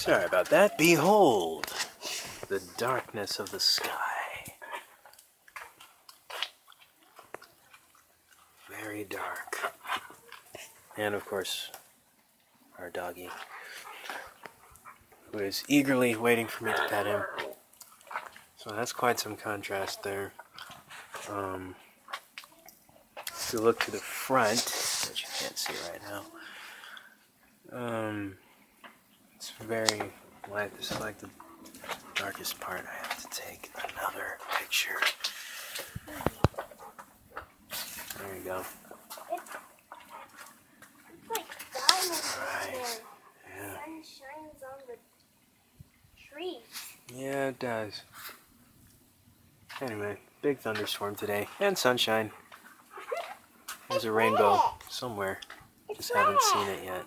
Sorry about that. Behold the darkness of the sky. Very dark. And of course, our doggy, who is eagerly waiting for me to pet him. So that's quite some contrast there. If you look to the front, which you can't see right now, it's very light. This is like the darkest part. I have to take another picture. There you go. It's like diamonds. Right. Yeah. The sun shines on the trees. Yeah, it does. Anyway, big thunderstorm today, and sunshine. There's a rainbow somewhere. Just haven't seen it yet.